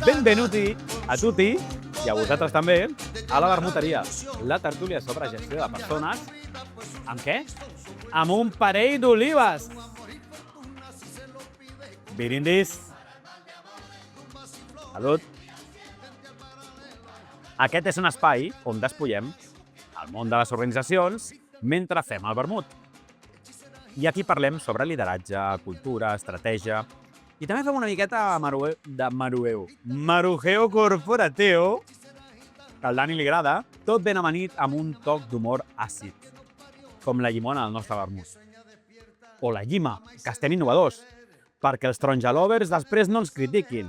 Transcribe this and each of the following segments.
Benvenuti a tutti, i a vosaltres també, a la Vermuteria, la tertúlia sobre gestió de persones. Amb què? Amb un parell d'olives. Birindis. Salut. Aquest és un espai on despullem el món de les organitzacions mentre fem el vermut. I aquí parlem sobre lideratge, cultura, estratègia, i també fem una miqueta de marujeo corporatiu, que al Dani li agrada, tot ben amanit amb un toc d'humor àcid, com la llimona del nostre vermut. O la llima, que estem innovadors, perquè els taronja-lovers després no ens critiquin,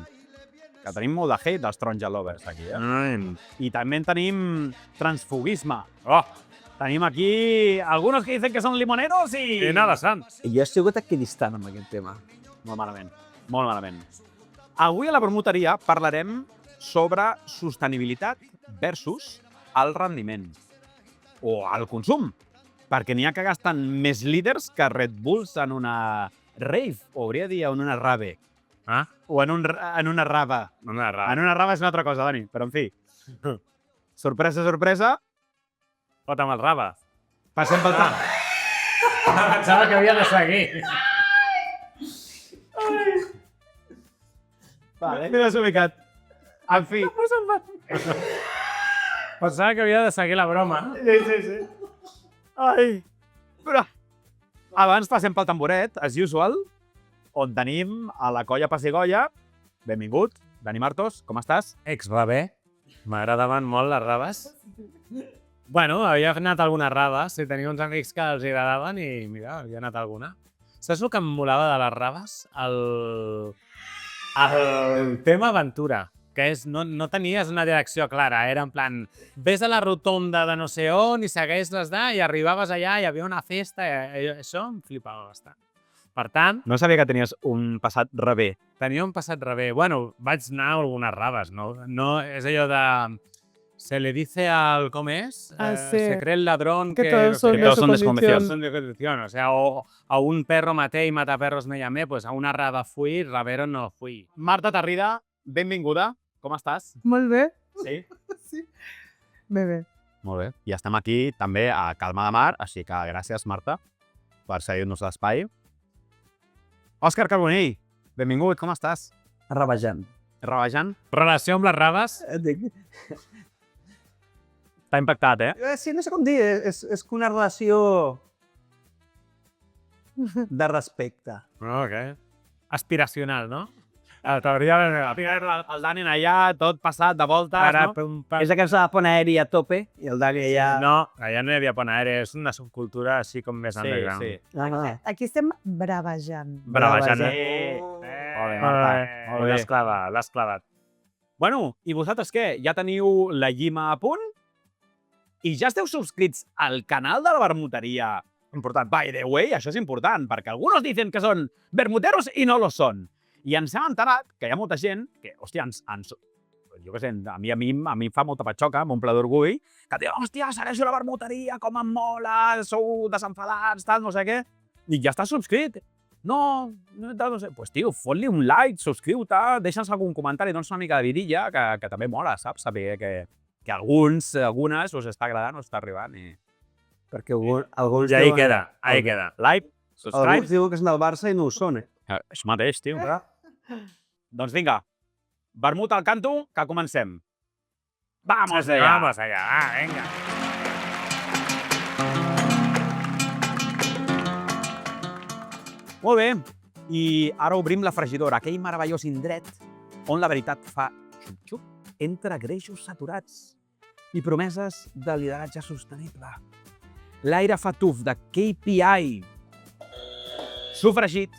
que tenim molt de hate dels taronja-lovers aquí, I també en tenim transfugisme. Tenim aquí algunos que dicen que són limoneros i nada sants. Jo he sigut equidistant amb aquest tema. Molt malament, molt malament. Avui a la Vermuteria parlarem sobre sostenibilitat versus el rendiment o el consum, perquè n'hi ha que gasten més líders que Red Bulls en una rave, o hauria de dir en una rave. O en una rava. En una rava és una altra cosa, Dani, però en fi. Sorpresa, sorpresa. Fota'm el rava. Passem pel tant. Pensava que havia de seguir. Vale. M'he desubicat. En fi. Pensava que havia de seguir la broma. Sí. Ai. Però abans passem pel tamboret, as usual, on tenim a la colla Pessigolles. Benvingut, Dani Martos, com estàs? Ex-raver. M'agradaven molt les raves. Bueno, havia anat a algunes raves i tenia uns amics que els agradaven i, mira, havia anat a alguna. Saps el que em molava de les raves? El tema aventura, que és, no tenies una direcció clara, era en plan, ves a la rotonda de no sé on i segueix les i arribaves allà i hi havia una festa i això em flipava bastant. Per tant... No sabia que tenies un passat rebé. Tenia un passat rebé. Bueno, vaig anar a algunes raves, no? No és allò de... Se le dice al... ¿Cómo es? Se cree el ladrón que todos son de su condición. Son de condición. O sea, o a un perro maté y mataperros me llamé, pues a una rava fui, ravero no fui. Marta Tarrida, benvinguda. Com estàs? Molt bé. Sí? Sí. Bé. Molt bé. I estem aquí també a Calma de Mar, així que gràcies, Marta, per cedir-nos l'espai. Òscar Carbonell, benvingut, com estàs? Ravejant. Ravejant? Relació amb les raves? T'ha impactat, eh? Sí, no sé com dir, és una relació de respecte. Ok. Aspiracional, no? T'hauria El Dani allà, tot passat de voltes, Ara, no? És que s'ha de pont aeri a tope i el Dani allà... No, allà no hi havia pont aeri, és una subcultura així com més underground. Sí. Aquí estem bravejant. Bravejant. Molt bé, Marta. Molt bé. L'has clavat. Bueno, i vosaltres què? Ja teniu la llima a punt? I ja esteu subscrits al canal de la Vermuteria? Important. By the way, això és important, perquè algunos dicen que són vermuteros i no lo són. I ens hem enterat que hi ha molta gent que, hòstia, jo què sé, a mi em fa molta patxoca, m'omple d'orgull, que diu, hòstia, segueixo la Vermuteria, com em mola, sou desenfadats, tal, no sé què. I ja estàs subscrit. No sé. Pues, tio, fot-li un like, subscriu-te, deixa'ns algun comentari, dons una mica de vidilla, que també mola, saps? Saber que algunes us està agradant, us està arribant. Perquè alguns I ahí diuen... queda. Like, subscribe. Alguns diuen que són del Barça i no ho són, Això mateix, tio. Doncs vinga, vermut al canto, que comencem. Vamos allá. Vamos allá, venga. Molt bé, i ara obrim la fregidora, aquell meravellós indret on la veritat fa xup-xup entre greixos saturats i promeses de lideratge sostenible. L'aire fa tuf de KPI, sofregit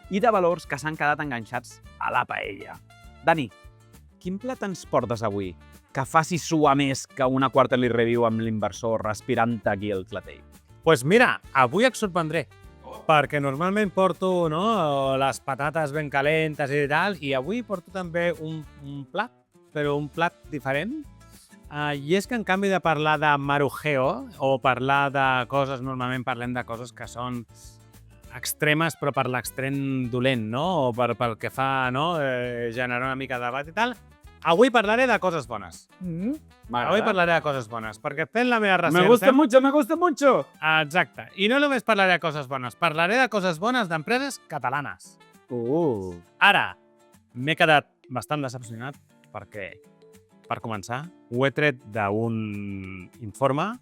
i de valors que s'han quedat enganxats a la paella. Dani, quin plat ens portes avui que faci suar més que una quarterly review amb l'inversor respirant aquí el clatell? Pues mira, avui et sorprendré, perquè normalment porto les patates ben calentes i tal, i avui porto també un plat, però un plat diferent. I és que en canvi de parlar de marujeo o parlar de coses, normalment parlem de coses que són extremes, però per l'extrem dolent, no? O pel que fa, no? Generar una mica de debat i tal. Avui parlaré de coses bones. Avui parlaré de coses bones, perquè fent la meva recerca... Me gusta mucho, me gusta mucho! Exacte. I no només parlaré de coses bones, parlaré de coses bones d'empreses catalanes. Ara, m'he quedat bastant decepcionat perquè, per començar, ho he tret d'un informe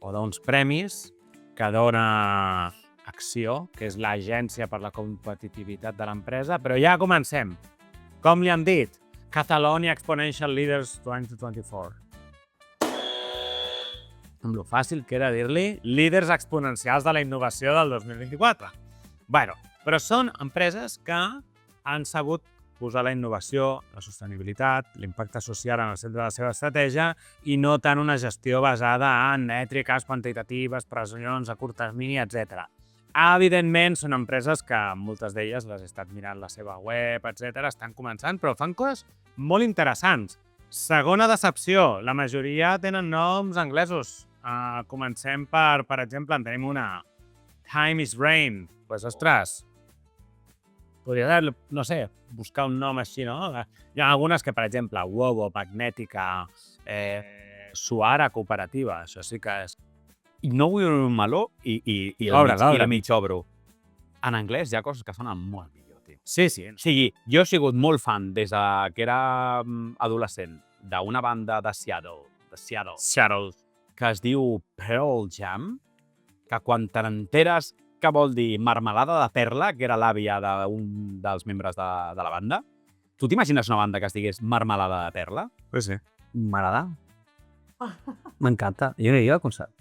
o d'uns premis que dona Acció, que és l'agència per la competitivitat de l'empresa, però ja comencem. Com li han dit? Catalonia Exponential Leaders 2024. Amb lo fàcil que era dir-li líders exponencials de la innovació del 2024. Bueno, però són empreses que han sabut posar la innovació, la sostenibilitat, l'impacte social en el centre de la seva estratègia i no tant una gestió basada en mètriques quantitatives, previsions a curt termini, etc. Evidentment, són empreses que moltes d'elles les he estat mirant la seva web, etc. Estan començant, però fan coses molt interessants. Segona decepció, la majoria tenen noms anglesos. Comencem per exemple, en tenim una. Time is Brain. Pues, ostres, podria, no sé, buscar un nom així, no? Hi ha algunes que, per exemple, Wobo, Magnètica, Suara Cooperativa, això sí que és... I no vull un meló i la mig obro. En anglès hi ha coses que sonen molt millor, tio. Sí. O sigui, jo he sigut molt fan des que era adolescent d'una banda de Seattle, que es diu Pearl Jam, que quan te n'enteres que vol dir marmelada de perla, que era l'àvia d'un dels membres de la banda, tu t'imagines una banda que es digués marmelada de perla? Pues sí. M'agrada. M'encanta. Jo aniria al concert.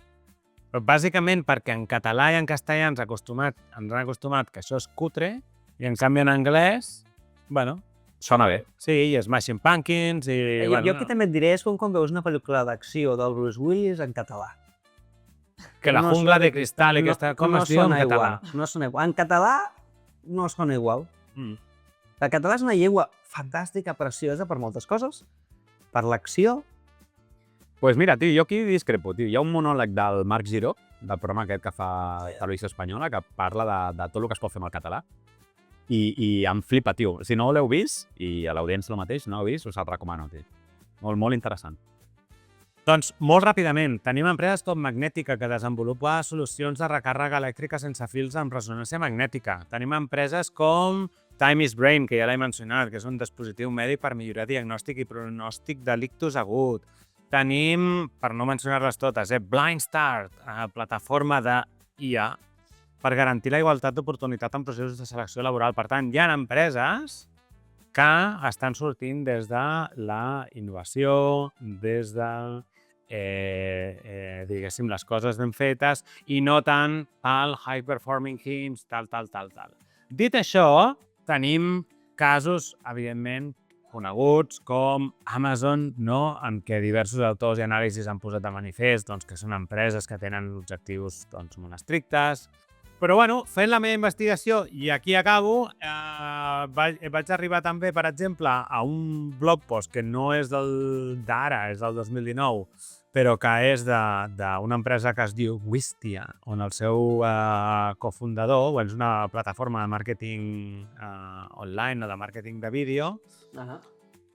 Però bàsicament perquè en català i en castellà ens han acostumat que això és cutre i en canvi en anglès, bueno, Sona bé. sí, i Smashing Pumpkins i... Jo que també et diré és com quan veus una pel·lícula d'acció del Bruce Willis en català. que la jungla de cristal i aquesta... Com es diu en català? No sona igual. En català no sona igual. El català és una llengua fantàstica, preciosa per moltes coses. Per l'acció. Pues mira, tio, jo aquí discrepo, tio. Hi ha un monòleg del Marc Giró, del programa aquest que fa Televisió Espanyola, que parla de tot el que es pot fer amb el català. I em flipa, tio. Si no l'heu vist, i a l'audiència el mateix, no l'heu vist, us el recomano, tio. Molt, molt interessant. Doncs, molt ràpidament, tenim empreses com Magnètica, que desenvolupa solucions de recàrrega elèctrica sense fils amb ressonància magnètica. Tenim empreses com Time is Brain, que ja l'he mencionat, que és un dispositiu mèdic per millorar diagnòstic i pronòstic de l'ictus agut. Tenim, per no mencionar-les totes, Blind Start, plataforma d'IA per garantir la igualtat d'oportunitat en processos de selecció laboral. Per tant, hi ha empreses que estan sortint des de la innovació, des de diguéssim, les coses ben fetes i no tant el high performing teams, tal. Dit això, tenim casos, evidentment, coneguts com Amazon, no? En què diversos autors i anàlisis han posat de manifest que són empreses que tenen objectius molt estrictes. Però, bueno, fent la meva investigació, i aquí acabo, vaig arribar també, per exemple, a un blog post que no és d'ara, és del 2019, però que és d'una empresa que es diu Wistia, on el seu cofundador, és una plataforma de màrqueting online o de màrqueting de vídeo,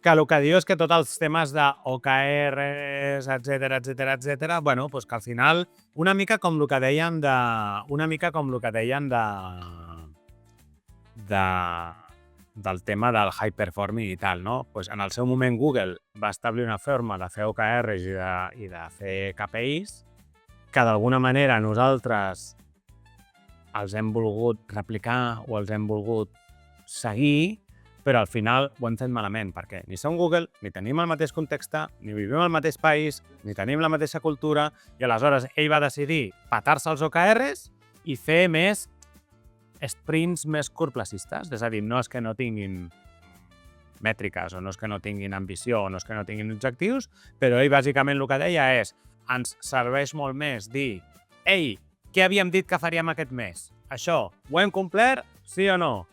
que el que diu és que tots els temes d'OKRs, etc., bueno, pues que al final, una mica com el que deien del tema del high performing i tal, no? Pues en el seu moment Google va establir una forma de fer OKRs i de fer KPIs que d'alguna manera nosaltres els hem volgut replicar o els hem volgut seguir, però al final ho hem fet malament, perquè ni som Google, ni tenim el mateix context, ni vivim al mateix país, ni tenim la mateixa cultura, i aleshores ell va decidir patar-se els OKRs i fer més sprints més curtplacistes. És a dir, no és que no tinguin mètriques, o no és que no tinguin ambició, o no és que no tinguin objectius, però ell bàsicament el que deia és ens serveix molt més dir ei, què havíem dit que faríem aquest mes? Això, ho hem complert? Sí o no?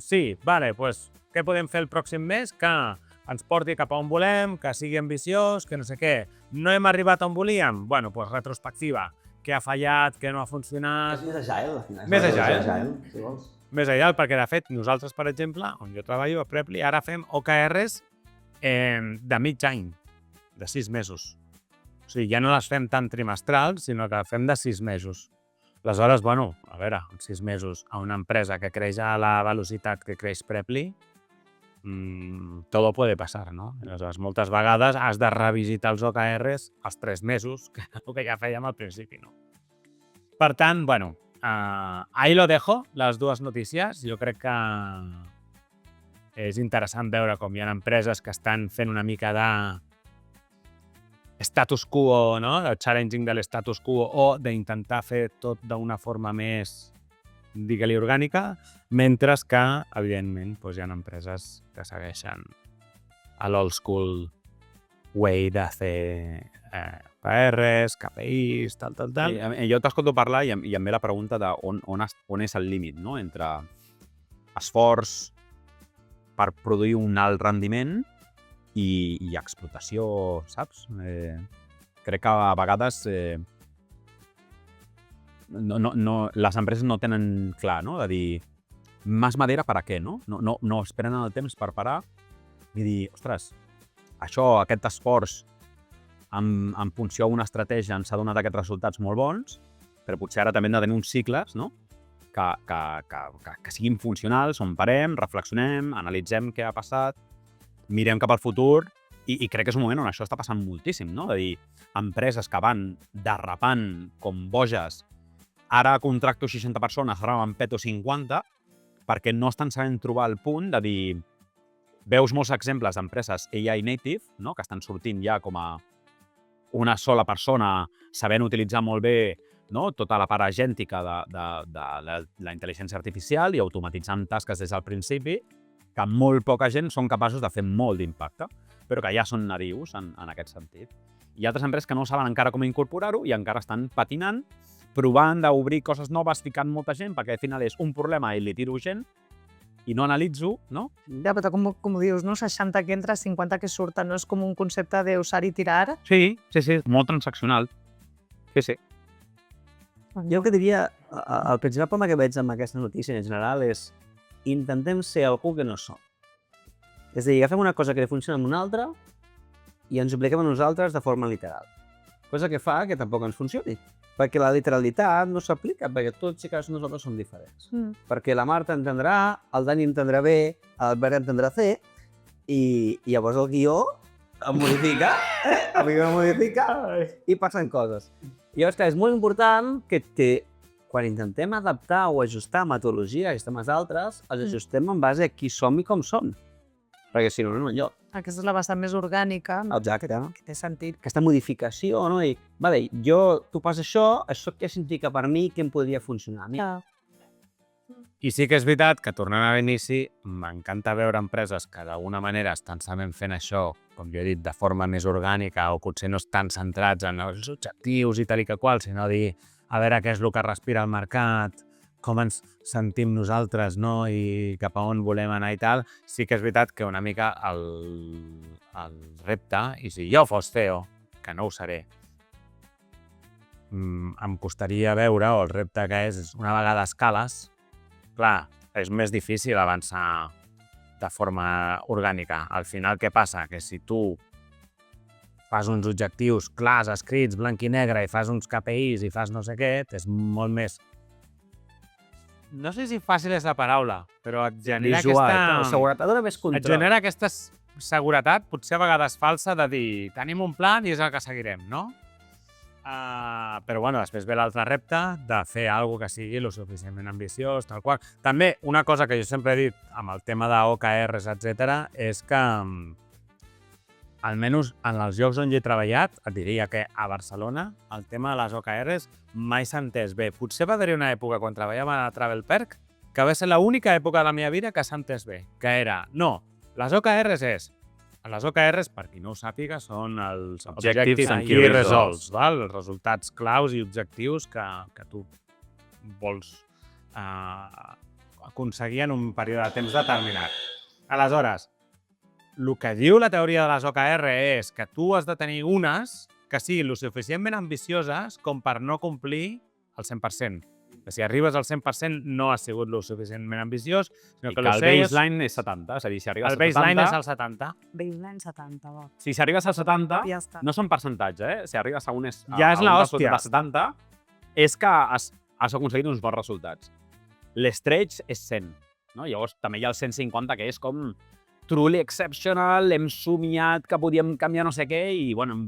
Sí, vale, doncs què podem fer el pròxim mes que ens porti cap a on volem, que sigui ambiciós, que no sé què. No hem arribat on volíem? Bueno, doncs retrospectiva. què ha fallat, què no ha funcionat. És més agile, al final. Més agile. Si vols. Més agile, perquè de fet nosaltres, per exemple, on jo treballo a Preply, ara fem OKRs de mig any, de 6 mesos. O sigui, ja no les fem tan trimestrals, sinó que fem de 6 mesos. Aleshores, bueno, a veure, en 6 mesos a una empresa que creix a la velocitat que creix Preply, todo puede pasar, no? Aleshores, moltes vegades has de revisitar els OKRs als 3 mesos, que és el que ja fèiem al principi, no? Per tant, bueno, ahí lo dejo, les dues notícies. Jo crec que és interessant veure com hi ha empreses que estan fent una mica de status quo, no? De challenging de l'status quo o d'intentar fer tot d'una forma més, digue-li, orgànica, mentre que, evidentment, doncs hi ha empreses que segueixen a l'old school way de fer PRs, KPIs, tal. Jo t'escolto parlar i em ve la pregunta de on és el límit, no? Entre esforç per produir un alt rendiment i explotació, saps? Crec que a vegades les empreses no tenen clar, no? De dir, más madera para què, no? No esperen el temps per parar i dir, ostres, aquest esforç en funció d'una estratègia ens ha donat aquests resultats molt bons, però potser ara també hem de tenir uns cicles, no? Que siguin funcionals, on parem, reflexionem, analitzem què ha passat, mirem cap al futur i crec que és un moment on això està passant moltíssim, no? De dir, empreses que van derrapant com boges, ara contracto 60 persones, ara me'n peto 50, perquè no estan sabent trobar el punt de dir... Veus molts exemples d'empreses AI native, no? Que estan sortint ja com a una sola persona sabent utilitzar molt bé, no? Tota la part agèntica de la intel·ligència artificial i automatitzant tasques des del principi, que molt poca gent són capaços de fer molt d'impacte, però que ja són nadius en aquest sentit. Hi ha altres empreses que no saben encara com incorporar-ho i encara estan patinant, provant d'obrir coses noves, ficant molta gent, perquè al final és un problema i li tiro gent, i no analitzo, no? Ja, però com dius, no? 60 que entra, 50 que surten, no és com un concepte de usar i tirar? Sí, molt transaccional. Sí. Jo el que diria, el principal problema que veig amb aquesta notícia en general és intentem ser algú que no som. És a dir, agafem una cosa que funciona amb una altra i ens obliguem a nosaltres de forma literal. Cosa que fa que tampoc ens funcioni. Perquè la literalitat no s'aplica, perquè tots i cada un de nosaltres som diferents. Perquè la Marta entendrà, el Dani entendrà bé, l'Albert entendrà C, i llavors el guió el modifica, i passen coses. I llavors, clar, és molt important que quan intentem adaptar o ajustar metodologia a sistemes d'altres, els ajustem en base a qui som i com som. Perquè si no, no enlloc. Aquesta és la vessant més orgànica, no? Exacte. Que té sentit. Aquesta modificació, no? I, vale, tu fas això què significa per mi, què em podria funcionar a mi? I sí que és veritat que, tornant a l'inici, m'encanta veure empreses que d'alguna manera estan sabent fent això, com jo he dit, de forma més orgànica o potser no estan centrats en els objectius i tal i que qual, sinó dir a veure què és el que respira el mercat, com ens sentim nosaltres, no? I cap a on volem anar i tal. Sí que és veritat que una mica el repte, i si jo fos CEO, que no ho seré, em costaria veure, o el repte que és una vegada escales, clar, és més difícil avançar de forma orgànica. Al final, què passa? Que si tu fas uns objectius clars, escrits, blanc i negre, i fas uns KPIs i fas no sé què, és molt més... No sé si fàcil és la paraula, però et genera aquesta... Seguretat dona més control. Et genera aquesta seguretat, potser a vegades falsa, de dir tenim un plan i és el que seguirem, no? Però bueno, després ve l'altre repte de fer alguna que sigui lo suficientment ambiciós, tal qual. També, una cosa que jo sempre he dit amb el tema d'OKRs, etc., és que almenys en els llocs on he treballat, et diria que a Barcelona el tema de les OKRs mai s'ha entès bé. Potser va haver-hi una època quan treballava a Travel Perk que va ser l'única època de la meva vida que s'ha entès bé, que era, no, les OKRs les OKRs, per qui no ho sàpiga, són els Objectives and Key Results, els resultats claus i objectius que tu vols aconseguir en un període de temps determinat. Aleshores, el que diu la teoria de les OKR és que tu has de tenir unes que siguin lo suficientment ambicioses com per no complir el 100%. Que si arribes al 100% no has sigut lo suficientment ambiciós, sinó I que que lo el baseline és 70, és a dir, si arribes el al 70... baseline és el 70. Baseline 70, va. Si arribes al 70, Ja està. no són percentatge, Si arribes a un, Ja és la hòstia. de 70, és que has aconseguit uns bons resultats. L'estretch és 100, no? Llavors també hi ha el 150, que és com truly exceptional, hem somiat que podíem canviar no sé què i, bueno,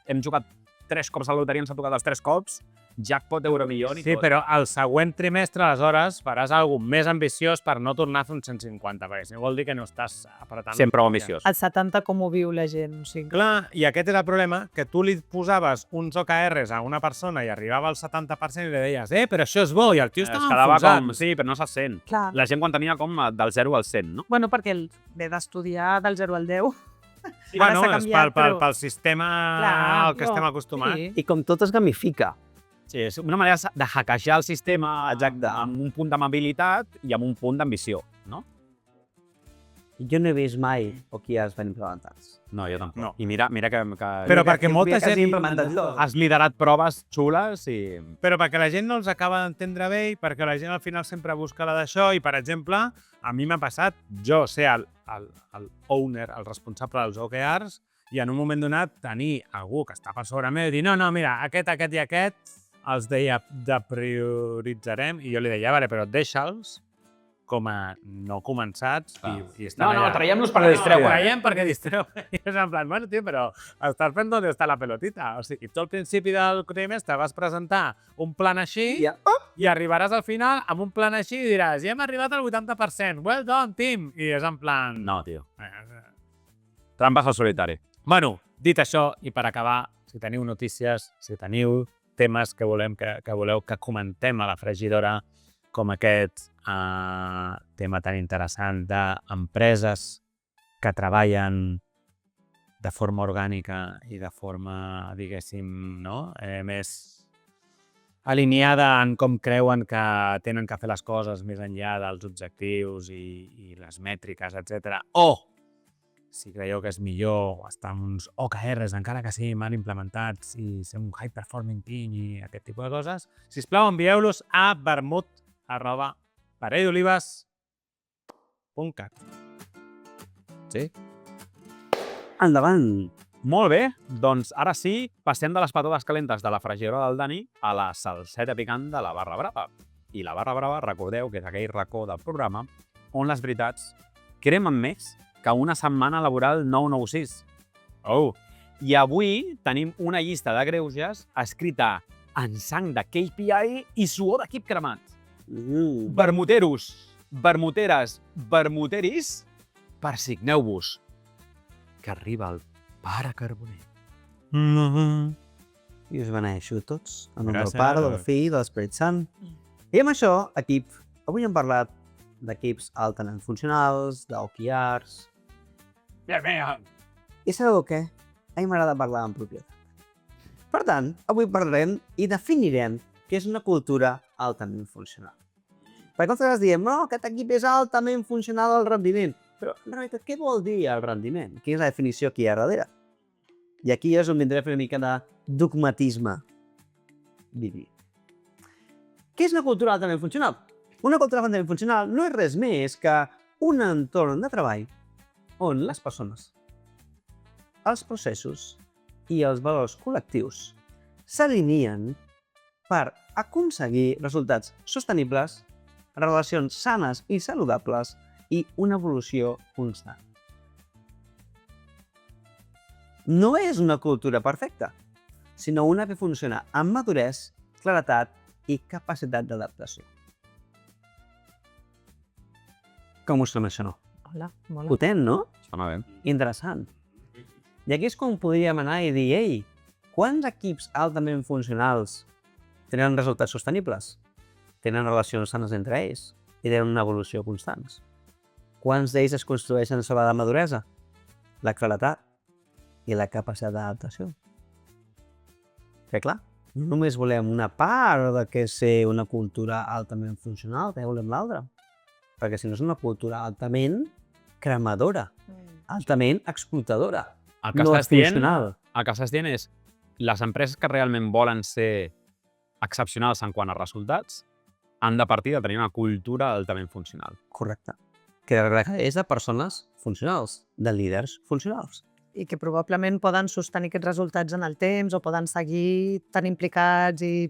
hem jugat 3 cops a la loteria, ens ha tocat els 3 cops, jackpot euromillón i Sí, tot. però al següent trimestre, aleshores, faràs alguna més ambiciós per no tornar a fer un 150, perquè si no vol dir que no estàs apretant. Sempre ambiciós. El 70 com ho viu la gent, o sigui... Clar, i aquest és el problema, que tu li posaves uns OKRs a una persona i arribava al 70% i li deies, però això és bo, i el tio Es estava quedava enfonsat. com, sí, però no se'l sent. Clar. La gent quan tenia com del 0 al 100, no? Bueno, perquè ve d'estudiar del 0 al 10. Bueno, Ara s'ha és canviat, però- pel sistema Clar, al que estem acostumats. Sí. I com tot es gamifica. Sí, és una manera de hackejar el sistema Exacte. amb un punt d'amabilitat i amb un punt d'ambició, no? Jo no he vist mai OKRs ben implementats. No, jo tampoc. No. I mira que Però perquè molta Mira que has gent... implementat tot. has liderat proves xules i... Però perquè la gent no els acaba d'entendre bé i perquè la gent al final sempre busca la d'això i, per exemple, a mi m'ha passat jo ser el owner, el responsable dels OKRs i en un moment donat tenir algú que està per sobre meu i dir no, mira, aquest i aquest els de prioritzarem i jo li deia, vale, però deixa'ls com a no començats i estan allà. traiem-los per Traiem perquè distreu. I és en plan, bueno, tio, però estàs fent on està la pelotita. O sigui, tu al principi del trimestre vas presentar un plan així i arribaràs al final amb un plan així i diràs, ja hem arribat al 80%, well done, team. I és en plan... No, tio. Trampes al solitari. Bueno, dit això, i per acabar, si teniu notícies, si teniu temes que voleu que comentem a la fregidora, com aquest tema tan interessant d'empreses que treballen de forma orgànica i de forma, diguéssim, no? Més alineada en com creuen que tenen que fer les coses més enllà dels objectius i les mètriques, etc. O si creieu que és millor estar amb uns OKRs, encara que siguin mal implementats, i ser un high-performing team i aquest tipus de coses, sisplau, envieu-los a vermut@parellaolives.cat. Sí? Endavant. Molt bé, doncs ara sí, passem de les patates calentes de la fregidora del Dani a la salseta picant de la barra brava. I la barra brava, recordeu que és aquell racó del programa on les veritats cremen més que una setmana laboral 996. Oh! I avui tenim una llista de greuges escrita en sang de KPI i suor d'equip cremat. Vermuteros, vermuteres, vermuteris, persigneu-vos, que arriba el pare Carboner. I us beneixo tots, en nom del Gràcies. Pare, del Fill i de l'Esperit Sant. I amb això, equip, avui hem parlat d'equips altament funcionals, d'OKRs. I sabeu què? A mi m'agrada parlar en propietat. Per tant, avui parlarem i definirem què és una cultura altament funcional. Perquè moltes vegades diem, no, aquest equip és altament funcional al rendiment. Però, en realitat, què vol dir el rendiment? Quina és la definició que hi ha darrere? I aquí és on vindré a fer una mica de dogmatisme. Vivi. Què és una cultura altament funcional? Una cultura altament funcional no és res més que un entorn de treball on les persones, els processos i els valors col·lectius s'alineen per aconseguir resultats sostenibles, relacions sanes i saludables i una evolució constant. No és una cultura perfecta, sinó una que funciona amb maduresa, claredat i capacitat d'adaptació. Com us sona això, no? Hola, mola. Potent, no? Sona bé. Interessant. I aquí és com podríem anar i dir, ei, quants equips altament funcionals tenen resultats sostenibles? Tenen relacions sanes entre ells i tenen una evolució constants? Quants d'ells es construeixen sobre la maduresa, la claredat i la capacitat d'adaptació? Que clar, no només volem una part de què és ser una cultura altament funcional, també volem l'altra. Perquè si no és una cultura altament cremadora, altament explotadora, El que no estàs dient, funcional. el que estàs dient és les empreses que realment volen ser excepcionals en quant a resultats han de partir de tenir una cultura altament funcional. Correcte. Que requereix de persones funcionals, de líders funcionals. I que probablement poden sostenir aquests resultats en el temps o poden seguir tan implicats i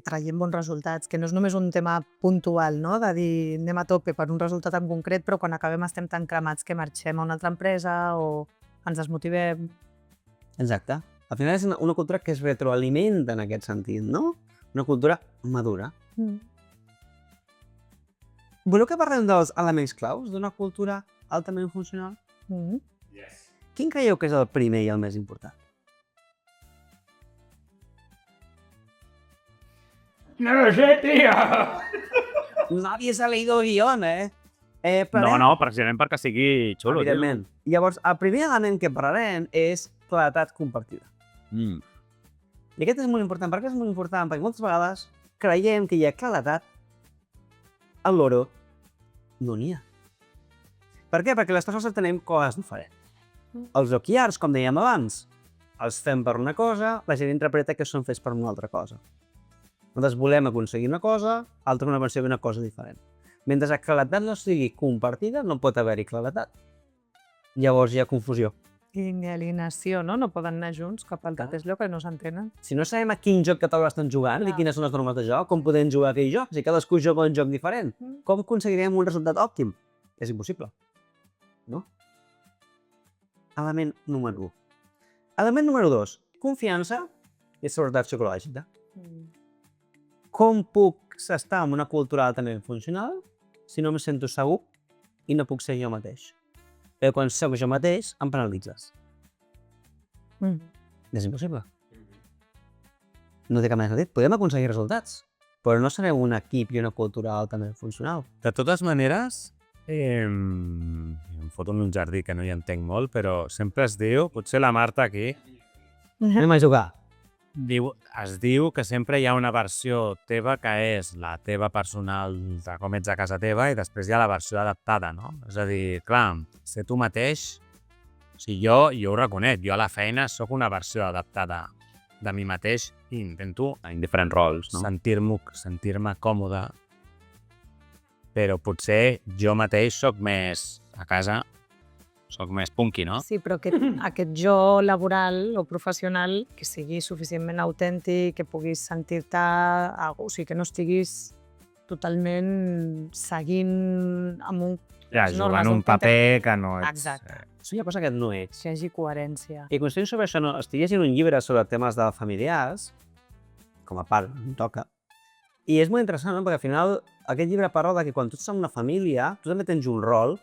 traient bons resultats, que no és només un tema puntual, no? De dir anem a tope per un resultat en concret, però quan acabem estem tan cremats que marxem a una altra empresa o ens desmotivem. Exacte. Al final és una cultura que es retroalimenta en aquest sentit, no? Una cultura madura. Voleu que parlem dels elements claus d'una cultura altament funcional? Quin creieu que és el primer i el més important? No lo sé, tío. Nadie s'ha leído el guión, No, precisament perquè sigui xulo. Evidentment. Llavors, el primer element que parlarem és claredat compartida. Mm. I aquest és molt important. Per què és molt important? Perquè moltes vegades creiem que hi ha claredat, al loro no n'hi ha. Per què? Perquè les persones tenim coses diferents. Els OKRs, com dèiem abans, els fem per una cosa, la gent interpreta que són fets per una altra cosa. Nosaltres volem aconseguir una cosa, altres volem aconseguir una cosa diferent. Mentre la claredat no sigui compartida, no pot haver-hi claredat. Llavors hi ha confusió. I ni alienació, no? No poden anar junts cap al mateix lloc que no s'entenen. Si no sabem a quin joc que tots estan jugant i quines són les normes de joc, com podem jugar aquell joc? Si cadascú juga un joc diferent, com aconseguirem un resultat òptim? És impossible. No? Element número 1. Element número 2. Confiança i seguretat psicològica. Com puc estar en una cultura altament funcional si no em sento segur i no puc ser jo mateix? Perquè quan soc jo mateix, em penalitzes. És impossible. No té cap mena de sentit. Podem aconseguir resultats, però no serem un equip i una cultura altament funcional. De totes maneres, em foto en un jardí que no hi entenc molt, però sempre es diu, potser la Marta aquí, Anem a jugar. es diu que sempre hi ha una versió teva que és la teva personal de com ets a casa teva i després hi ha la versió adaptada, no? És a dir, clar, ser tu mateix, o sigui, jo ho reconec, jo a la feina sóc una versió adaptada de mi mateix i intento En diferents rols, no? sentir-me còmode, però potser jo mateix sóc més a casa, sóc més punky, no? Sí, però aquest jo laboral o professional que sigui suficientment autèntic, que puguis sentir-te, o sigui, que no estiguis totalment seguint amb un... Ja, les jugant normes un d'un paper que no ets... Exacte. Això hi ha cosa que no ets. Que hi hagi coherència. I construint sobre això, no, estic llegint un llibre sobre temes de familiars, com a part, em toca, i és molt interessant, no? Perquè al final aquest llibre parla de que quan tu ets en una família, tu també tens un rol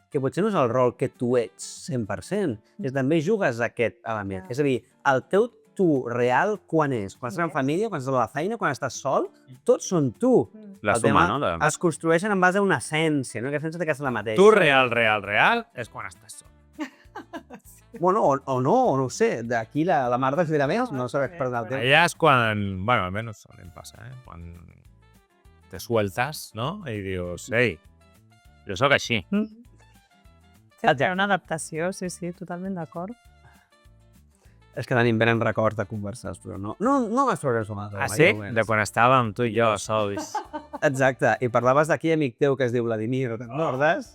que potser no és el rol que tu ets 100%, és també jugues aquest element. És a dir, el teu tu real quan és? Quan estàs en família, quan estàs a la feina, quan estàs sol, tots són tu. La El suma, tema no? Es construeixen en base a una essència, no? Que essència té que ser la mateixa. Tu real és quan estàs sol. Bueno, o no ho sé. D'aquí la Marta es dirà més, no sabés per el temps. Allà és quan, bueno, almenys a mi em passa, quan te sueltas, no? I dius, ei, jo sóc així. Hi ha una adaptació, sí, totalment d'acord. És que tenim ben en record de conversar, però no m'has progrés una altra. Ah, sí? De quan estàvem tu i jo sols. Exacte, i parlaves d'aquí amic teu que es diu Vladimir, te'n recordes?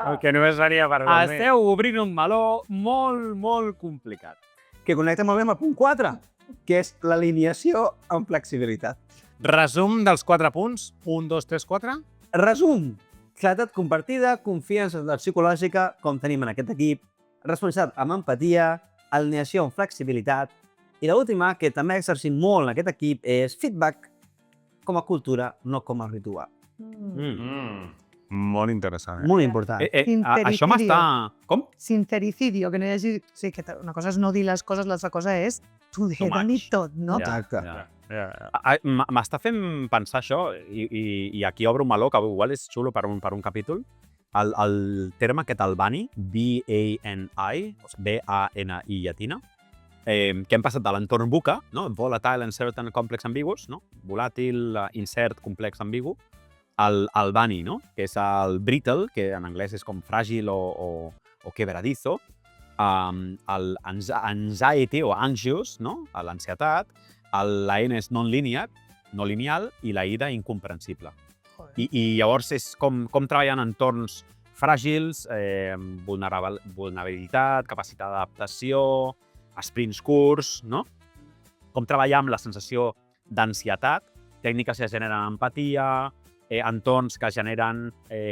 El que només venia per mi. Esteu obrint un meló molt, molt complicat. Que connecta molt bé amb el punt 4, que és l'alineació amb flexibilitat. Resum dels 4 punts. 1, 2, 3, 4. Resum, claredat compartida, confiança psicològica, com tenim en aquest equip, responsabilitat amb empatia, alineació amb flexibilitat, i l'última, que també exercim molt en aquest equip, és feedback com a cultura, no com a ritual. Molt interessant. Molt important. Això m'està... Com? Sincericidio, que no hi hagi... Sí, que una cosa és no dir les coses, l'altra cosa és tu dir tot, no? Exacte. M'està fent pensar això, i aquí obro un meló, que igual és xulo per un capítol. El terme aquest, el BANI, B-A-N-I, B-A-N-I llatina, que hem passat de l'entorn VUCA, no? Volatile, Uncertain, Complex, Ambiguous, no? Volàtil, incert, complex, ambigu, el BANI, no? Que és el brittle, que en anglès és com fràgil o quebradizo, anxiety o anxious, no? L'ansietat, la N és non-linear, no lineal, i la I d'incomprensible. I llavors és com treballar en entorns fràgils, vulnerabilitat, capacitat d'adaptació, sprints curts, no? Com treballar amb la sensació d'ansietat, tècniques que generen empatia, entorns que generen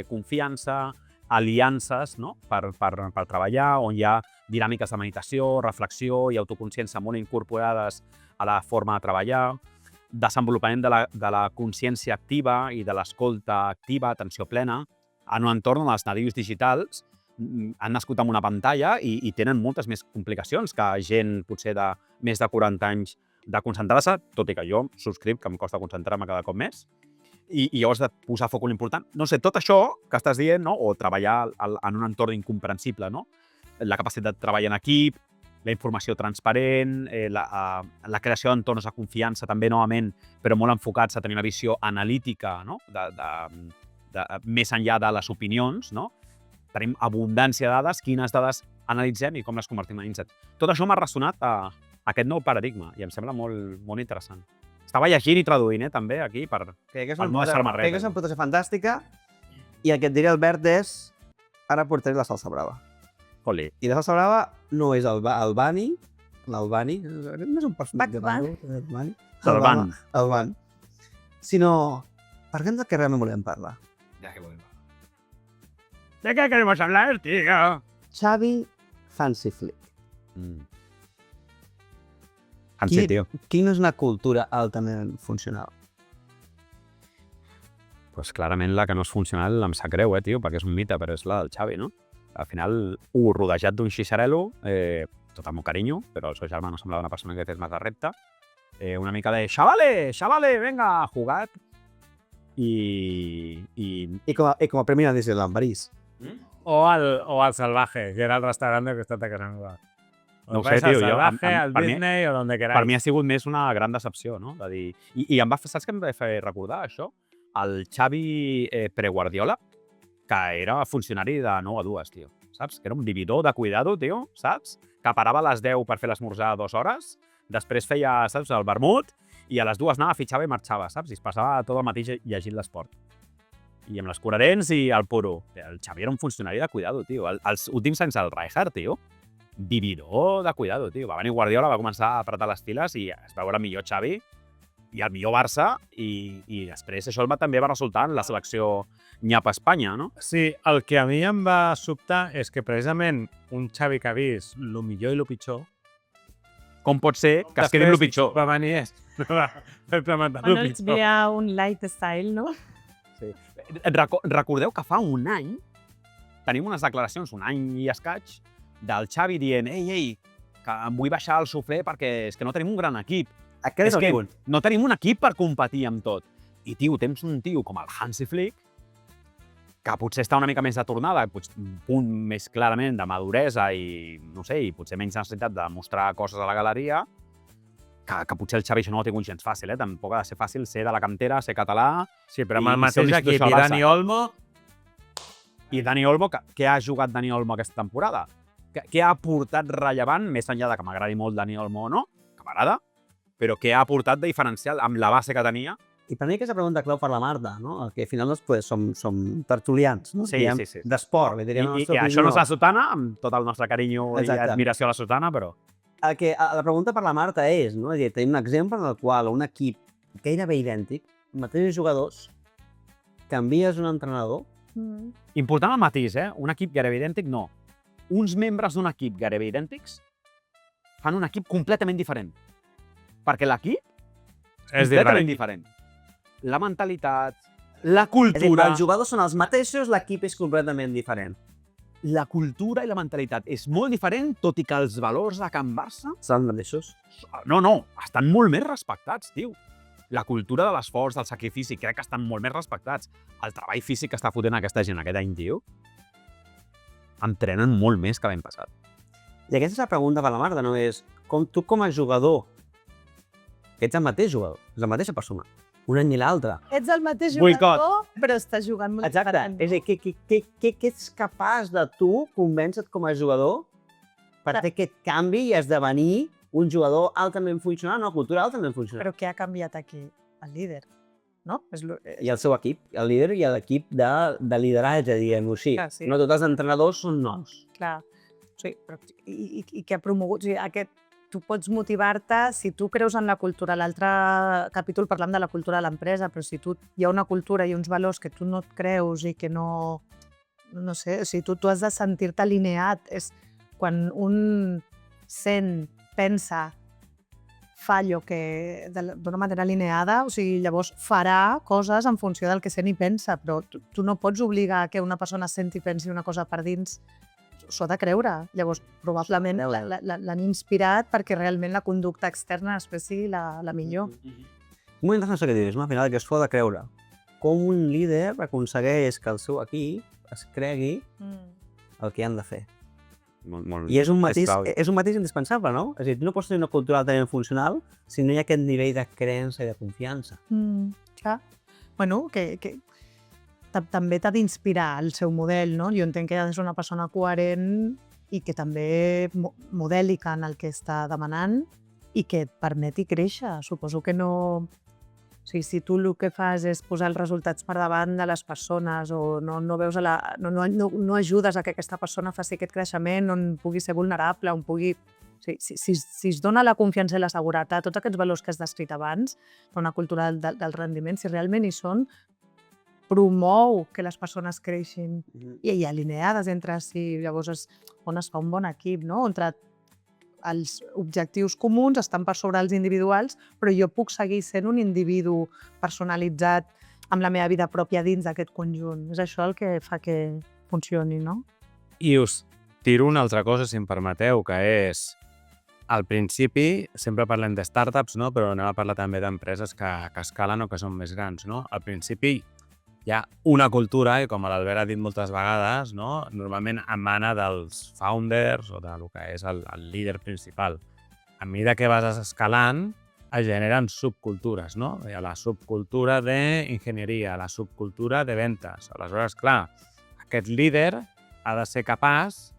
confiança, aliances, no? per treballar, on hi ha dinàmiques de meditació, reflexió i autoconsciència molt incorporades a la forma de treballar, desenvolupament de la consciència activa i de l'escolta activa, atenció plena, en un entorn on els nadius digitals han nascut amb una pantalla i tenen moltes més complicacions que gent potser de més de 40 anys de concentrar-se, tot i que jo subscric que em costa concentrar-me cada cop més, i llavors de posar foc en l'important. No sé, tot això que estàs dient, no? O treballar en un entorn incomprensible, no? La capacitat de treballar en equip, la informació transparent, la creació d'entorns de confiança també novament, però molt enfocats a tenir una visió analítica, no? Més enllà de les opinions, no? Tenim abundància de dades, quines dades analitzem i com les convertim en insights. Tot això m'ha ressonat a aquest nou paradigma i em sembla molt, molt interessant. Estava llegint i traduint, també, aquí, per no deixar-me res. Crec que és una aportació fantàstica i el que et diré, Albert, és ara portaré la salsa brava. Oli. I la salsa brava no és l'Albani, no és un personatge Alban, sinó parlem del que realment volem parlar. ¿De qué queremos hablar, tío? Xavi Hansi Flick. Hansi, tío. Quina és una cultura altament funcional? Pues clarament la que no és funcional em sap greu, tio, perquè és un mite, però és la del Xavi, no? Al final, rodejat d'un xixarelo, tot el meu carinyo, però el seu germà no semblava una persona que fes més de repte, una mica de xavale, venga, jugat, I com a premi a Disneyland París. O al Salvaje, que era el restaurante que està a casa meva. No ho sé, tio, jo... Salvaje, al Disney o donde queráis. Per mi ha sigut més una gran decepció, no? De dir... I em va fer, saps què em va fer recordar, això? El Xavi pre-Guardiola, que era funcionari de 9 a 2, tio. Saps? Que era un vividor de cuidado, tio, saps? Que parava a les 10 per fer l'esmorzar 2 hores, després feia, saps, el vermut, i a les 2 anava, fitxava i marxava, saps? I es passava tot el matí llegint l'esport. I amb l'escuradents i el puro. El Xavi era un funcionari de cuidado, tio. Els últims anys del Rijkaard, tio, vividor de cuidado, tio. Va venir Guardiola, va començar a apretar les files i es va veure el millor Xavi i el millor Barça i després això també va resultar en la selecció nyapa-Espanya, no? Sí, el que a mi em va sobtar és que precisament un Xavi que ha vist el millor i el pitjor, Com pot ser que es quedi el pitjor? va venir va implementar el Bueno, pitjor. hi ha un lifestyle, no? Recordeu que fa un any tenim unes declaracions, un any i escaig, del Xavi dient ei, que em vull baixar el suflé perquè és que no tenim un gran equip. És que no tenim un equip per competir amb tot. I, tio, tens un tio com el Hansi Flick, que potser està una mica més de tornada, un punt més clarament de maduresa i, no sé, i potser menys necessitat de mostrar coses a la galeria, que potser el Xavi això no ho ha tingut gens fàcil, Tampoc ha de ser fàcil ser de la cantera, ser català... Sí, però amb el i ser mateix un equip institució i al Barça. Dani Olmo... I Dani Olmo, què ha jugat Dani Olmo aquesta temporada? Què ha aportat rellevant, més enllà de que m'agradi molt Dani Olmo o no, que m'agrada, però què ha aportat de diferencial amb la base que tenia? I per mi aquesta pregunta clau per la Marta, no? Que al final pues, som tertulians, no? Sí, Diem, sí. d'esport, li diríem. I això no és la sotana, amb tot el nostre carinyo i admiració a la sotana, però... La pregunta per la Marta és, no? És a dir, tenim un exemple en el qual un equip gairebé idèntic, mateixos jugadors, canvies un entrenador. Important el matís, Un equip gairebé idèntic, no. Uns membres d'un equip gairebé idèntics fan un equip completament diferent. Perquè l'equip és completament diferent. La mentalitat, la És a dir, cultura... els jugadors són els mateixos, l'equip és completament diferent. La cultura i la mentalitat és molt diferent, tot i que els valors de Can Barça... Són els mateixos. No, estan molt més respectats, tio. La cultura de l'esforç, del sacrifici, crec que estan molt més respectats. El treball físic que està fotent aquesta gent aquest any, tio, entrenen molt més que l'any passat. I aquesta és la pregunta per la Marta, no? És tu com a jugador, que ets el mateix jugador, és la mateixa persona, un any i l'altre. Ets el mateix Boicot. jugador, però estàs jugant molt Exacte. diferent. És a dir, què ets capaç de tu convèncer com a jugador per fer aquest canvi i esdevenir un jugador altament funcional, una cultura altament funcional. Però què ha canviat aquí? El líder, no? I el seu equip, el líder i l'equip de lideratge, diguem-ho així. Clar, sí. No tots els entrenadors són nous. Clar. Sí, però, i què ha promogut? O sigui, tu pots motivar-te si tu creus en la cultura. A l'altre capítol parlam de la cultura de l'empresa, però si hi ha una cultura i uns valors que tu no et creus i que no sé, o sigui, tu has de sentir-te alineat. És quan un sent, pensa, fa allò que d'una manera alineada, o sigui, llavors farà coses en funció del que sent i pensa, però tu no pots obligar que una persona senti i pensi una cosa per dins. S'ho ha de creure. Llavors, probablement l'han inspirat perquè realment la conducta externa després sigui la millor. És molt interessant això que dius, no? Al final, que s'ho ha de creure. Com un líder aconsegueix que el seu equip es cregui el que han de fer. I és un matís indispensable, no? És a dir, tu no pots tenir una cultura altament funcional si no hi ha aquest nivell de creença i de confiança. Clar. Bueno, que també t'ha d'inspirar el seu model, no? Jo entenc que ha de ser una persona coherent i que també modèlica en el que està demanant i que et permeti créixer. Suposo que no... O sigui, si tu el que fas és posar els resultats per davant de les persones o no veus no ajudes a que aquesta persona faci aquest creixement on pugui ser vulnerable, on pugui... O sigui, si es dona la confiança i la seguretat, tots aquests valors que has descrit abans, per una cultura del rendiment, si realment hi són, promou que les persones creixin i alineades entre si. Llavors on es fa un bon equip, no? On els objectius comuns estan per sobre els individuals, però jo puc seguir sent un individu personalitzat amb la meva vida pròpia dins d'aquest conjunt. És això el que fa que funcioni, no? I us tiro una altra cosa, si em permeteu, que és, al principi, sempre parlem de startups, no? Però anem a parlar també d'empreses que escalen o que són més grans, no? Al principi hi ha una cultura, i com l'Albert ha dit moltes vegades, no? Normalment emana dels founders o del que és el líder principal. A mesura que vas escalant, es generen subcultures, no? Hi ha la subcultura d'enginyeria, la subcultura de ventes. Aleshores, clar, aquest líder ha de ser capaç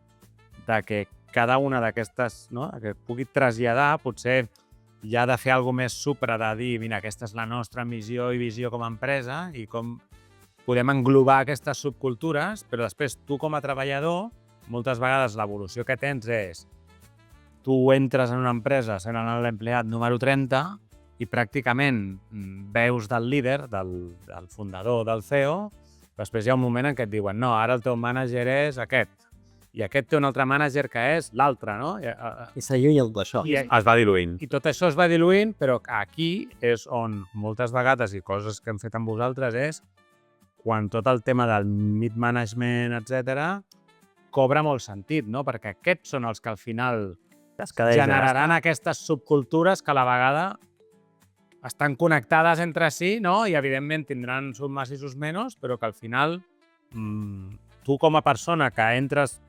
de que cada una d'aquestes, no? Que pugui traslladar, potser ja ha de fer alguna més supra de dir, mira, aquesta és la nostra missió i visió com a empresa i com podem englobar aquestes subcultures, però després tu com a treballador, moltes vegades l'evolució que tens és tu entres en una empresa sent l'empleat número 30 i pràcticament veus del líder, del fundador, del CEO, després hi ha un moment en què et diuen no, ara el teu mànager és aquest, i aquest té un altre mànager que és l'altre, no? I s'allunya d'això. Es va diluint. I tot això es va diluint, però aquí és on moltes vegades, i coses que hem fet amb vosaltres, és quan tot el tema del mid-management, etc., cobra molt sentit, no? Perquè aquests són els que al final generaran aquestes subcultures que a la vegada estan connectades entre si, no? I evidentment tindran sus más i sus menos, però que al final tu com a persona que entres...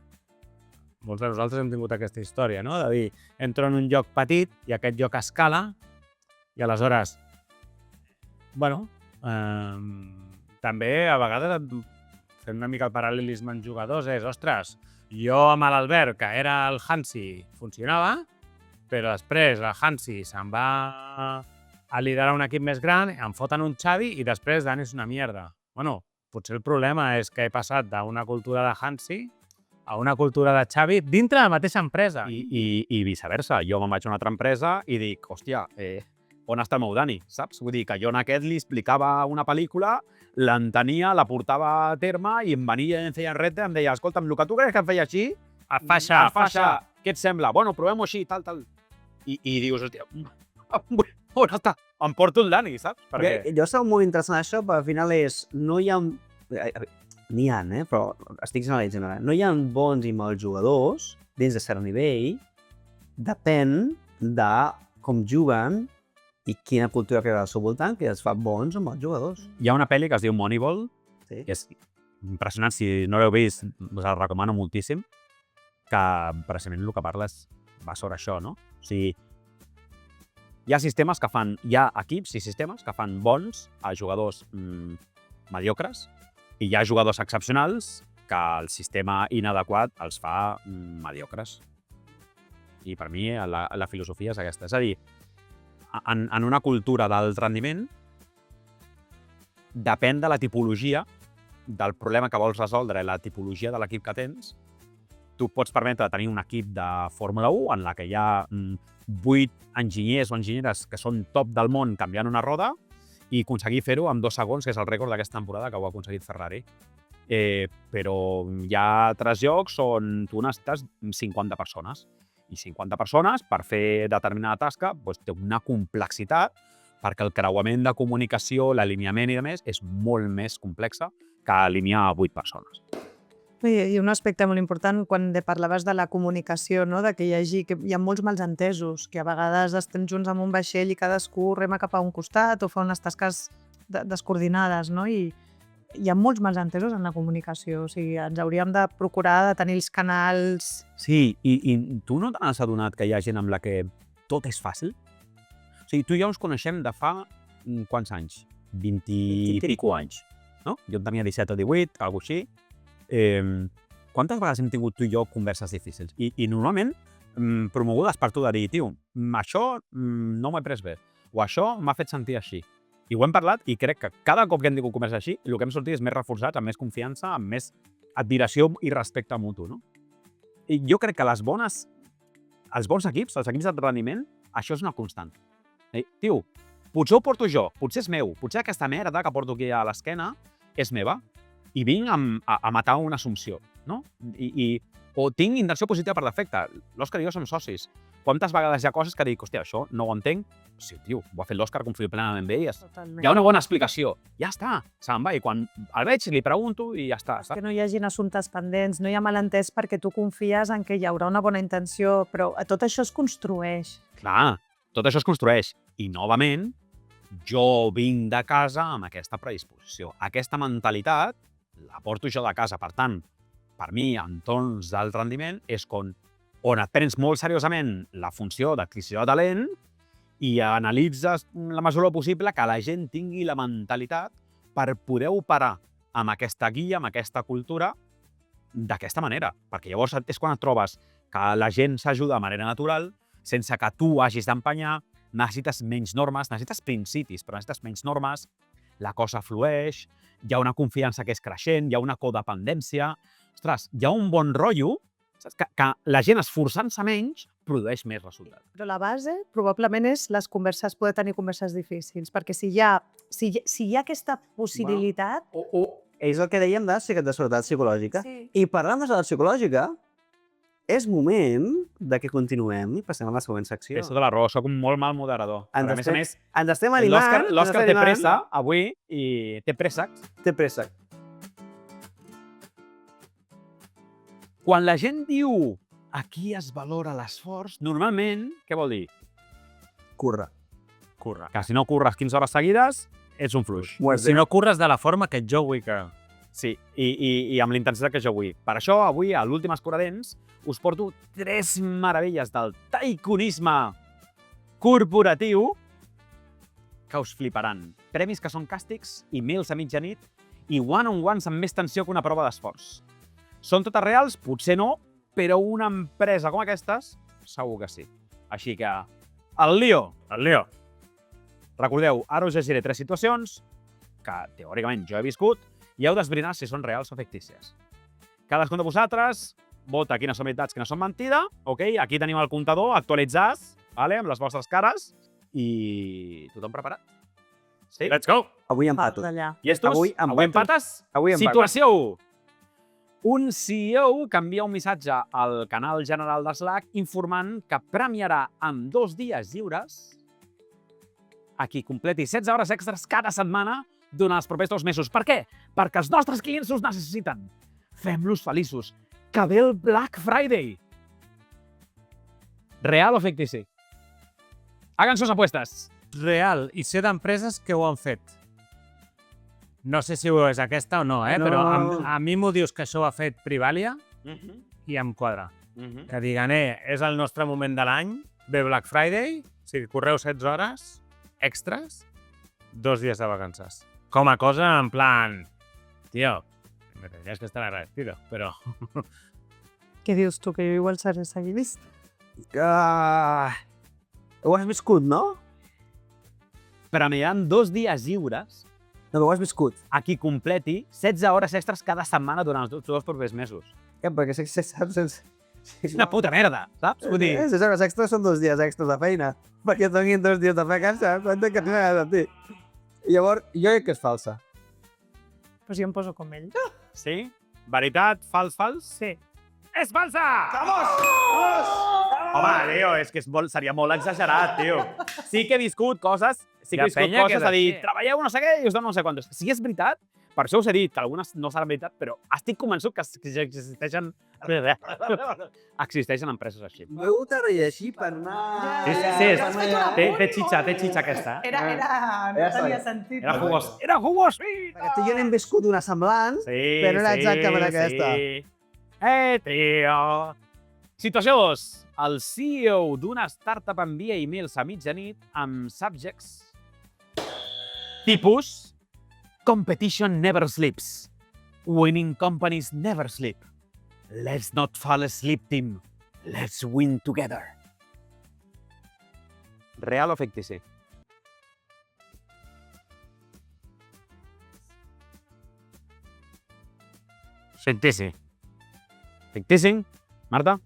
Molts de nosaltres hem tingut aquesta història, no? De dir, entro en un lloc petit i aquest lloc escala i aleshores, bueno, també a vegades fent una mica el paral·lelisme en jugadors és, ostres, jo amb l'Albert, que era el Hansi, funcionava, però després el Hansi se'n va a liderar un equip més gran, em foten un Xavi i després Dani és una mierda. Bueno, potser el problema és que he passat d'una cultura de Hansi a una cultura de Xavi dintre de la mateixa empresa. I viceversa. Jo me'n vaig a una altra empresa i dic, hòstia, on està el meu Dani, saps? Vull dir que jo en aquest li explicava una pel·lícula, l'entenia, la portava a terme i em venia i em feia reta, em deia, escolta'm, el que tu creus que em feia així, A faixa. Què et sembla? Bueno, provem-ho així, tal. I dius, hòstia, on està? Em porto el Dani, saps? Perquè jo trobo molt interessant això, perquè al final és, no hi ha... N'hi ha, però estic generalitzant. No hi ha bons i mals jugadors dins de cert nivell, depèn de com juguen i quina cultura que hi ha al seu voltant que els fa bons o mals jugadors. Hi ha una pel·li que es diu Moneyball, Sí. que és impressionant, si no l'heu vist, us la recomano moltíssim, que precisament el que parles va sobre això, no? O sigui, hi ha equips i sistemes que fan bons a jugadors mediocres i hi ha jugadors excepcionals que el sistema inadequat els fa mediocres. I per mi la filosofia és aquesta. És a dir, en una cultura d'alt rendiment, depèn de la tipologia del problema que vols resoldre i la tipologia de l'equip que tens, tu pots permetre tenir un equip de Fórmula 1 en la que hi ha 8 enginyers o enginyeres que són top del món canviant una roda i aconseguir fer-ho en 2 segons, que és el rècord d'aquesta temporada que ho ha aconseguit Ferrari. Però hi ha altres llocs on tu necessites 50 persones. I 50 persones, per fer determinada tasca, doncs té una complexitat perquè el creuament de comunicació, l'alineament i de més, és molt més complexa que alinear 8 persones. I un aspecte molt important, quan parlaves de la comunicació, no? De que hi ha molts malentesos, que a vegades estem junts en un vaixell i cadascú rema cap a un costat o fa unes tasques descoordinades, no? I hi ha molts malentesos en la comunicació, o sigui, ens hauríem de procurar de tenir els canals... Sí, i tu no t'has adonat que hi ha gent amb la que tot és fàcil? O sigui, tu i jo ens coneixem de fa quants anys? 20 i pico anys, no? Jo en tenia 17 o 18, alguna cosa així. Quantes vegades hem tingut tu i jo converses difícils? I normalment promogudes per tu de dir, tio, això no m'ho he pres bé, o això m'ha fet sentir així. I ho hem parlat i crec que cada cop que hem tingut converses així, el que hem sortit és més reforçats, amb més confiança, amb més admiració i respecte mutu, no? I jo crec que els bons equips, els equips de rendiment, això és una constant. Tio, potser ho porto jo, potser és meu, potser aquesta merda que porto aquí a l'esquena és meva, i vinc a matar una assumpció, no? O tinc intenció positiva per defecte. L'Òscar i jo som socis. Quantes vegades hi ha coses que dic, hòstia, això no ho entenc? Sí, tio, ho ha fet l'Òscar, confio plenament en ell. Hi ha una bona explicació. Ja està, se'n va. I quan el veig, li pregunto i ja està. Que no hi hagin assumptes pendents, no hi ha malentès perquè tu confies en que hi haurà una bona intenció, però tot això es construeix. Clar, tot això es construeix. I, novament, jo vinc de casa amb aquesta predisposició. Aquesta mentalitat la porto jo de casa. Per tant, per mi, entorns d'alt rendiment és on et prens molt seriosament la funció d'adquisició de talent i analitzes la mesura possible que la gent tingui la mentalitat per poder operar amb aquesta guia, amb aquesta cultura, d'aquesta manera. Perquè llavors és quan et trobes que la gent s'ajuda de manera natural, sense que tu hagis d'empenyar, necessites menys normes, necessites principis, però necessites menys normes, la cosa flueix, hi ha una confiança que és creixent, hi ha una codependència. Ostres, hi ha un bon rotllo, saps? Que la gent esforçant-se menys produeix més resultats. Però la base probablement és poder tenir converses difícils, perquè si hi ha aquesta possibilitat... És el que dèiem de seguretat psicològica. Sí. I parlant de seguretat psicològica, és moment de que continuem i passem a la següent secció. És tota la raó, soc un molt mal moderador. A més a més, ens estem animant. l'Òscar té pressa avui i té préssec. Té préssec. Quan la gent diu aquí es valora l'esforç, normalment, què vol dir? Curra. Curra. Que si no curres 15 hores seguides, ets un fluix. Si no curres de la forma que jo vull que... Sí, i amb l'intensitat que jo vull. Per això, avui, a l'últim escuradents, us porto 3 meravelles del taiconisme corporatiu que us fliparan. Premis que són càstigs, emails a mitjanit i one-on-ones amb més tensió que una prova d'esforç. Són totes reals? Potser no, però una empresa com aquestes segur que sí. Així que, el lío! El lío. Recordeu, ara us llegiré 3 situacions que, teòricament, jo he viscut i heu d'esbrinar si són reals o fictícies. Cadascun de vosaltres vota quines són veritats, quines són mentida. Okay? Aquí tenim el comptador actualitzat, vale? Amb les vostres cares. I tothom preparat? Sí? Let's go! Avui empato. Llestos? Avui empates? Avui empato. Situació 1. Un CEO que envia un missatge al canal general de Slack informant que premiarà amb 2 dies lliures a qui completi 16 hores extres cada setmana durant els propers 2 mesos. Per què? Perquè els nostres clients us necessiten. Fem-los feliços. Que ve el Black Friday. Real o fictici? Hagan sus apuestas. Real. I sé d'empreses que ho han fet. No sé si és aquesta o no, No. però a mi m'ho dius que això ho ha fet Privalia i em quadra. Que diguen, és el nostre moment de l'any, ve Black Friday, si correu 16 hores extres, 2 dies de vacances. Com a cosa, en plan, tío, me tendrías que estar agradecido, però... Què dius tu, que jo igual seré seguidista? Ho has viscut, no? Però aniran 2 dies lliures No, ho has viscut. a qui completi 16 hores extres cada setmana durant els 2 propers mesos. Perquè si saps... És una puta merda, saps? Vull dir, 16 hores extres són 2 dies extres de feina. Perquè et donin 2 dies de vacances, quanta que t'agrada a ti. I llavors, jo crec que és falsa. Pues jo em poso com ell. sí? Veritat, fals? Sí. És falsa! Home, tio, és que seria molt exagerat, tio. Sí que he viscut coses, Hi ha penya que és a dir, així. treballeu no sé què i us dono no sé quantos. Sí que és veritat, per això us he dit que algunes no seran veritat, però estic convençut que existeixen... existeixen empreses així. M'heu de rellegir per anar... Té xitxa aquesta. Era, no Ja està tenia bé. sentit. Era jugós. Era jugós! Perquè tu i jo n'hem viscut una semblant, Sí, però era exactament aquesta. Tio! Situació 2. El CEO d'una startup envia emails a mitjanit amb subjects tipus Competition never sleeps. Winning companies never sleep. Let's not fall asleep, team. Let's win together. Real o fictici? Fictici. Fictici? Marta?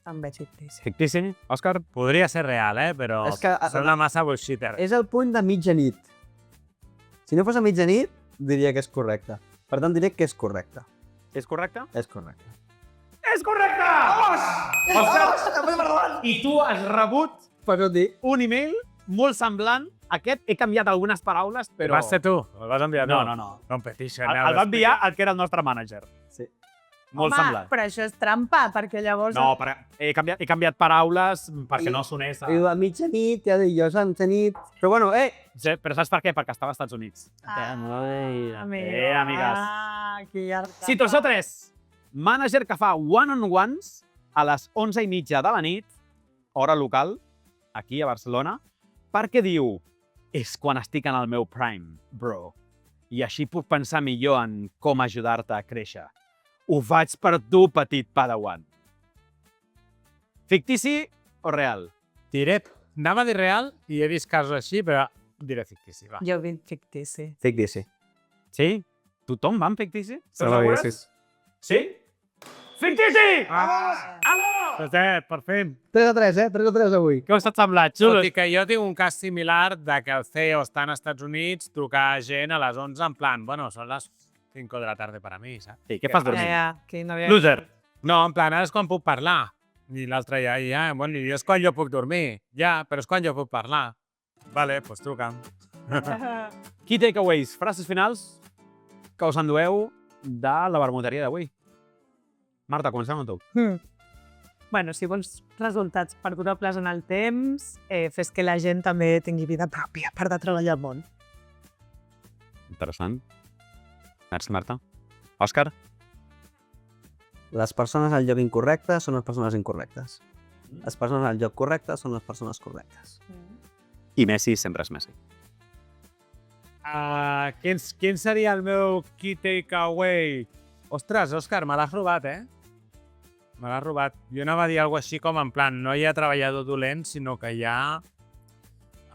També fictici. Fictici? Òscar? Podria ser real, però És que- sembla massa bullshitter. És el punt de mitjanit. Si no fos a mitjanit, diria que és correcte. Per tant, diré que és correcte. És correcte? És correcte. És correcte! Òscar! I tu has rebut Per no dir... un email molt semblant a aquest. He canviat algunes paraules, però... Vas ser tu? El vas enviar tu? No. Competition. El va enviar el que era el nostre mànager. Sí. Molt semblant. Però això és trampa, perquè llavors... No, he canviat paraules perquè no sonés a... Diu a mitjanit, ja dic jo, a mitjanit... Però bueno, Sí, però saps per què? Perquè estava als Estats Units. Amigues. amigues. Aquí ja... Situació 3. Mànager que fa one-on-ones a les 11:30 de la nit, hora local, aquí a Barcelona, perquè diu és quan estic en el meu prime, bro. I així puc pensar millor en com ajudar-te a créixer. Ho faig per tu, petit padawan. Fictici o real? Diré, anava a dir real i he vist casos així, però diré fictici, va. Jo vinc fictici. Fictici. Sí? Tothom va amb fictici? Sí. Sí? Fictici! Pues per fi. 3-3, 3-3 avui. Què us ha semblat, Tot xulos? i que jo tinc un cas similar de que el CEO està als Estats Units, trucar gent a les 11 en plan, bueno, són les 5 de la tarda per a mi, saps? Sí, què fas dormint? Aquí no havia... Loser. No, en plan, ara és quan puc parlar. I l'altre bueno, i és quan jo puc dormir. Ja, però és quan jo puc parlar. Vale, doncs truca'm. Key takeaways, frases finals que us endueu de la vermuteria d'avui. Marta, comencem amb tu. Bueno, si vols resultats perdurables en el temps, fes que la gent també tingui vida pròpia per de treballar al món. Interessant. Merci, Marta. Òscar? Les persones al lloc incorrecte són les persones incorrectes. Les persones al lloc correcte són les persones correctes. I Messi sempre és Messi. Quin seria el meu key takeaway? Ostres, Òscar, me l'has robat, Me l'has robat. Jo anava a dir alguna així com en plan, no hi ha treballador dolent, sinó que hi ha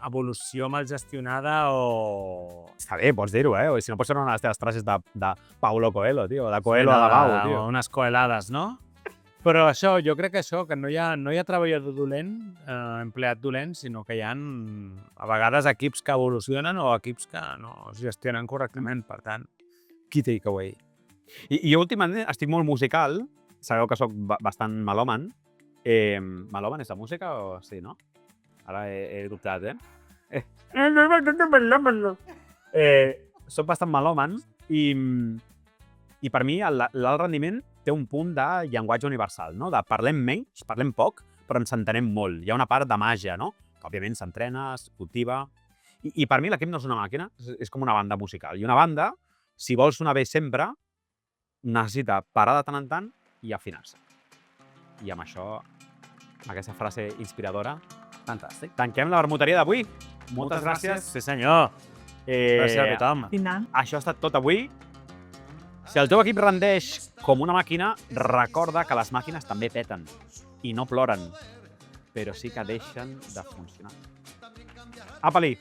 evolució mal gestionada o... Està bé, pots dir-ho, O si no, pots ser una de les teves frases de Paulo Coelho, tio. De Coelho a lavabo, tio. Unes coelades, no? Però això, jo crec que això, que no hi ha treballador dolent, empleat dolent, sinó que hi ha a vegades equips que evolucionen o equips que no es gestionen correctament, per tant. Key takeaway. I jo últimament estic molt musical. Sabeu que sóc bastant melòman. Melòman és la música o sí, no? Ara he dubtat, Soc bastant melòman i per mi l'alt rendiment té un punt de llenguatge universal, no? De parlem menys, parlem poc, però ens entenem molt. Hi ha una part de màgia, no? Que òbviament s'entrena, es cultiva. I per mi l'equip no és una màquina, és com una banda musical. I una banda, si vol sonar bé sempre, necessita parar de tant en tant i afinar-se. I amb això, amb aquesta frase inspiradora, fantàstic. Tanquem la vermuteria d'avui. Moltes gràcies. Sí, senyor. Gràcies a tothom. Final. Això ha estat tot avui. Si el teu equip rendeix com una màquina, recorda que les màquines també peten i no ploren. però sí que deixen de funcionar. Apa-li,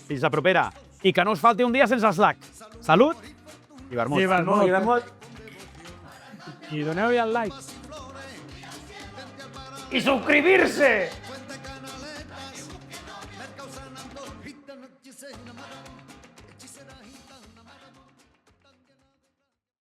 fins la propera. I que no us falti un dia sense Slack. Salut i vermut. I vermut. I vermut. I doneu-hi el like. I subscribir-se!